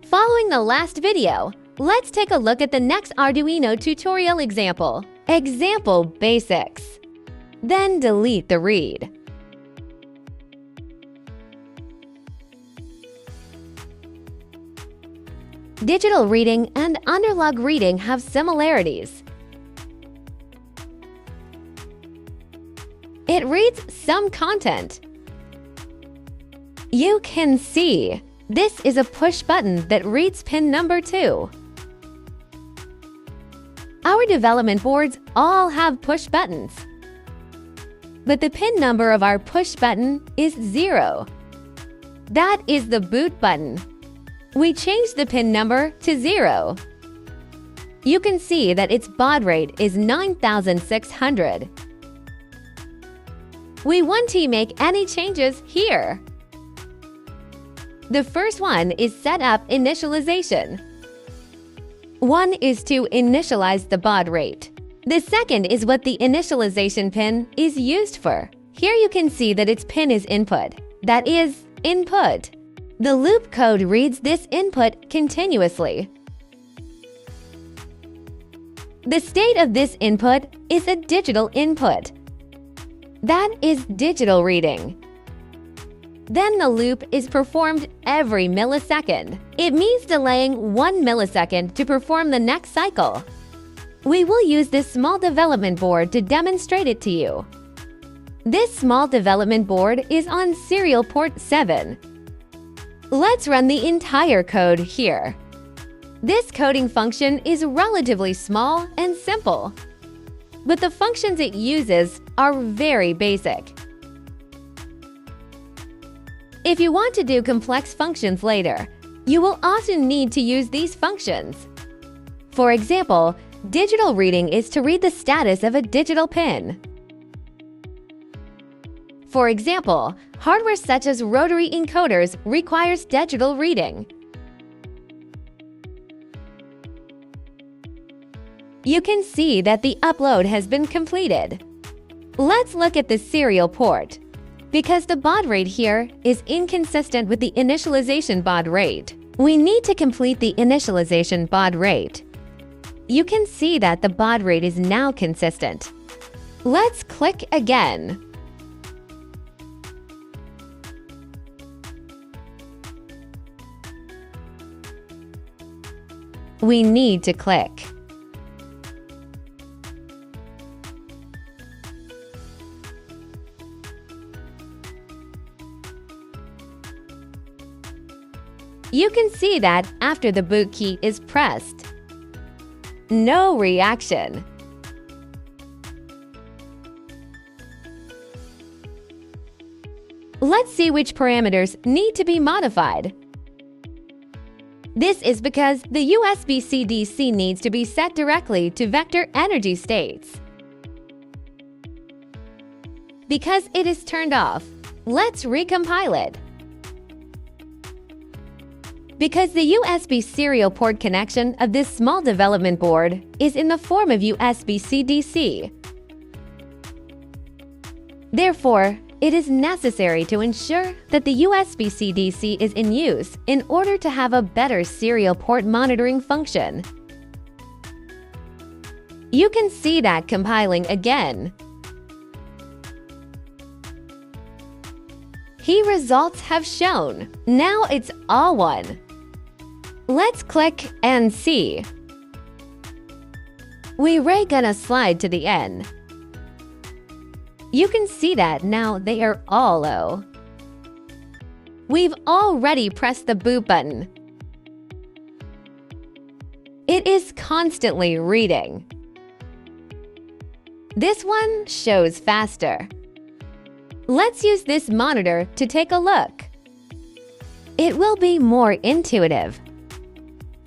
Following the last video, let's take a look at the next Arduino tutorial example, Example Basics. Then delete the read. Digital reading and analog reading have similarities. It reads some content. You can see this is a push button that reads pin number 2. Our development boards all have push buttons, but the pin number of our push button is 0. That is the boot button. We changed the pin number to 0. You can see that its baud rate is 9600. We want to make any changes here. The first one is set up initialization. One is to initialize the baud rate. The second is what the initialization pin is used for. Here you can see that its pin is input. That is, input. The loop code reads this input continuously. The state of this input is a digital input. That is digital reading. Then the loop is performed every millisecond. It means delaying 1 millisecond to perform the next cycle. We will use this small development board to demonstrate it to you. This small development board is on serial port 7. Let's run the entire code here. This coding function is relatively small and simple, but the functions it uses are very basic. If you want to do complex functions later, you will often need to use these functions. For example, digital reading is to read the status of a digital pin. For example, hardware such as rotary encoders requires digital reading. You can see that the upload has been completed. Let's look at the serial port. Because the baud rate here is inconsistent with the initialization baud rate, we need to complete the initialization baud rate. You can see that the baud rate is now consistent. Let's click again. We need to click. You can see that after the boot key is pressed, no reaction. Let's see which parameters need to be modified. This is because the USB-C DC needs to be set directly to vector energy states. Because it is turned off, let's recompile it. Because the USB serial port connection of this small development board is in the form of USB-C DC. Therefore, it is necessary to ensure that the USB-C DC is in use in order to have a better serial port monitoring function. You can see that compiling again. Key results have shown. Now it's all one. Let's click and see. We're gonna slide to the end. You can see that now they are all low. We've already pressed the boot button. It is constantly reading. This one shows faster. Let's use this monitor to take a look. It will be more intuitive.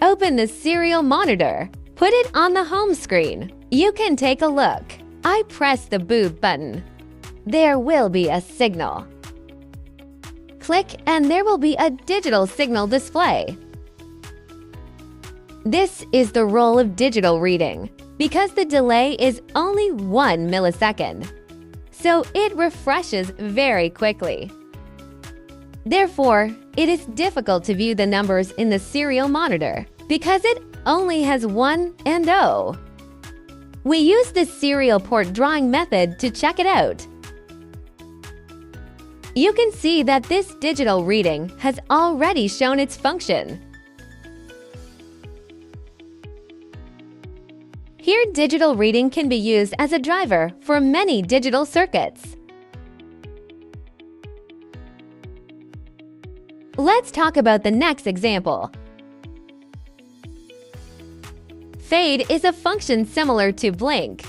Open the serial monitor. Put it on the home screen. You can take a look. I press the boot button. There will be a signal. Click and there will be a digital signal display. This is the role of digital reading, because the delay is only 1 millisecond. So it refreshes very quickly. Therefore, it is difficult to view the numbers in the serial monitor because it only has 1 and 0. We use the serial port drawing method to check it out. You can see that this digital reading has already shown its function. Here, digital reading can be used as a driver for many digital circuits. Let's talk about the next example. Fade is a function similar to blink.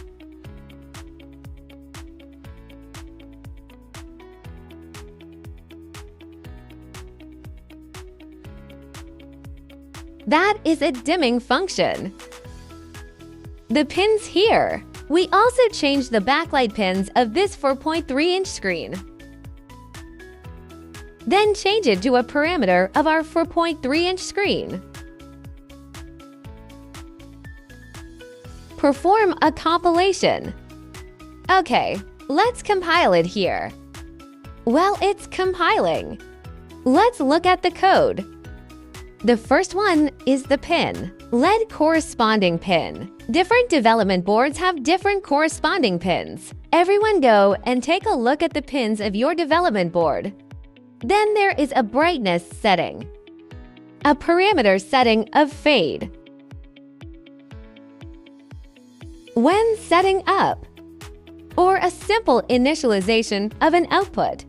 That is a dimming function. The pins here. We also changed the backlight pins of this 4.3-inch screen. Then change it to a parameter of our 4.3-inch screen. Perform a compilation. Okay, let's compile it here. Well, it's compiling. Let's look at the code. The first one is the pin, LED corresponding pin. Different development boards have different corresponding pins. Everyone go and take a look at the pins of your development board. Then there is a brightness setting, a parameter setting of fade. When setting up, or a simple initialization of an output.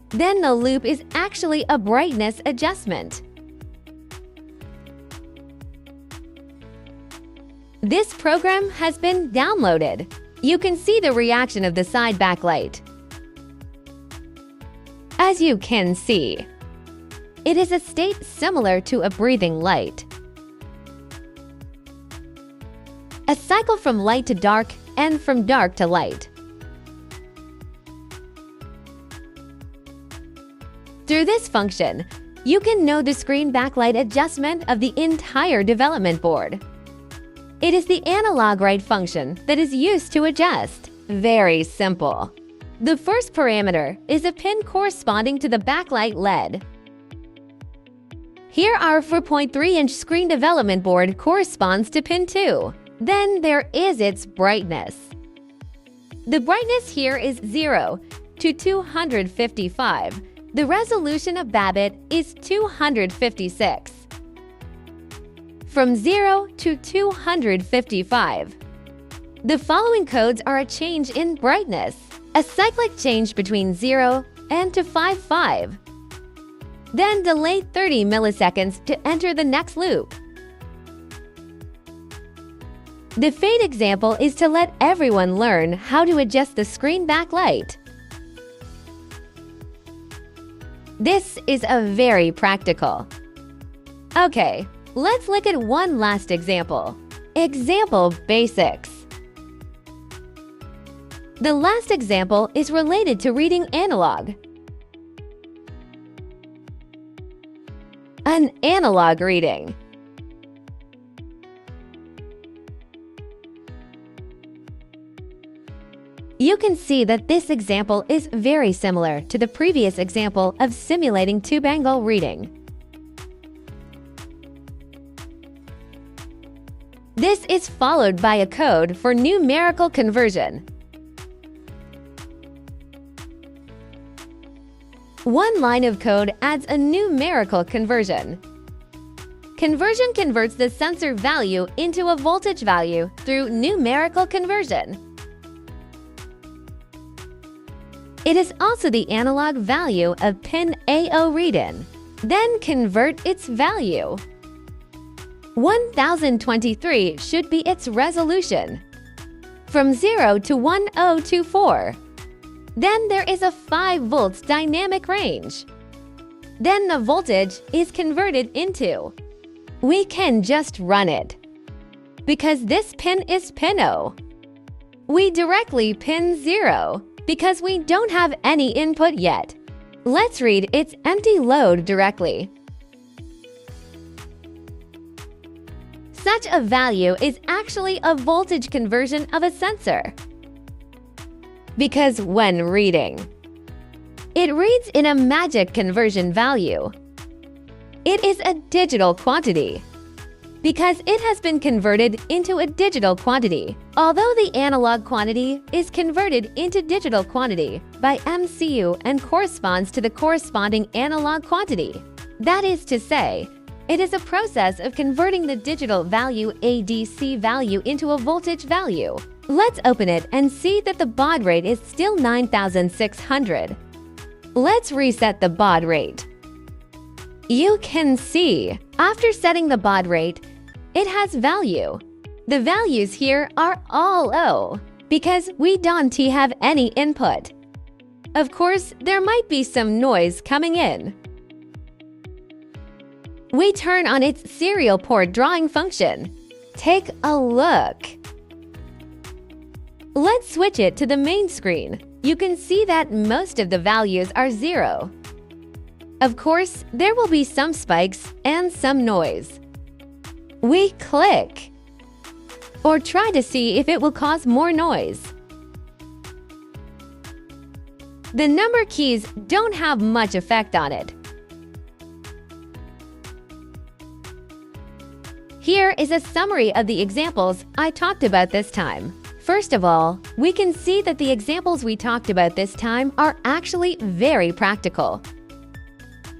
Then the loop is actually a brightness adjustment. This program has been downloaded. You can see the reaction of the side backlight. As you can see, it is a state similar to a breathing light. A cycle from light to dark and from dark to light. Through this function, you can know the screen backlight adjustment of the entire development board. It is the analog write function that is used to adjust. Very simple. The first parameter is a pin corresponding to the backlight LED. Here our 4.3-inch screen development board corresponds to pin 2. Then there is its brightness. The brightness here is 0 to 255. The resolution of Babbitt is 256. From 0 to 255. The following codes are a change in brightness, a cyclic change between 0 and to 55. Then delay 30 milliseconds to enter the next loop. The fade example is to let everyone learn how to adjust the screen backlight. This is a very practical. Okay, let's look at one last example. Example basics. The last example is related to reading analog. An analog reading. You can see that this example is very similar to the previous example of simulating tube-angle reading. This is followed by a code for numerical conversion. One line of code adds a numerical conversion. Conversion converts the sensor value into a voltage value through numerical conversion. It is also the analog value of pin AO read-in. Then convert its value. 1023 should be its resolution. From 0 to 1024. Then there is a 5 volts dynamic range. Then the voltage is converted into. We can just run it. Because this pin is pin O. We directly pin 0 because we don't have any input yet. Let's read its empty load directly. Such a value is actually a voltage conversion of a sensor. Because when reading, It reads in a magic conversion value. It is a digital quantity because it has been converted into a digital quantity. Although the analog quantity is converted into digital quantity by MCU and corresponds to the corresponding analog quantity. That is to say, it is a process of converting the digital value ADC value into a voltage value. Let's open it and see that the baud rate is still 9600. Let's reset the baud rate. You can see, after setting the baud rate, it has value. The values here are all O, because we don't have any input. Of course, there might be some noise coming in. We turn on its serial port drawing function. Take a look. Let's switch it to the main screen. You can see that most of the values are 0. Of course, there will be some spikes and some noise. We click, or try to see if it will cause more noise. The number keys don't have much effect on it. Here is a summary of the examples I talked about this time. First of all, we can see that the examples we talked about this time are actually very practical.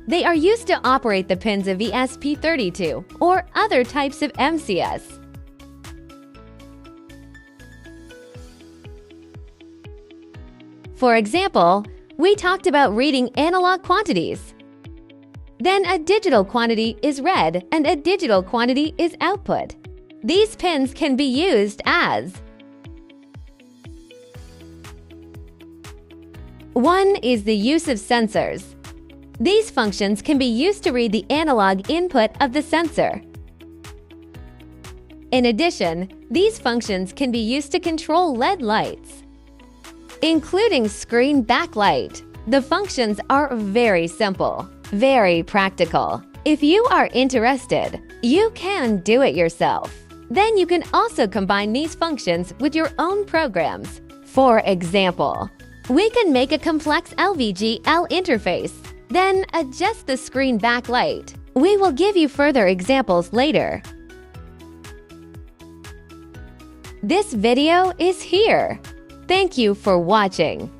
They are used to operate the pins of ESP32 or other types of MCS. For example, we talked about reading analog quantities. Then a digital quantity is read and a digital quantity is output. These pins can be used as: one is the use of sensors. These functions can be used to read the analog input of the sensor. In addition, these functions can be used to control LED lights, including screen backlight. The functions are very simple, very practical. If you are interested, you can do it yourself. Then you can also combine these functions with your own programs. For example, we can make a complex lvgl interface, then adjust the screen backlight. We will give you further examples later. This video is here. Thank you for watching.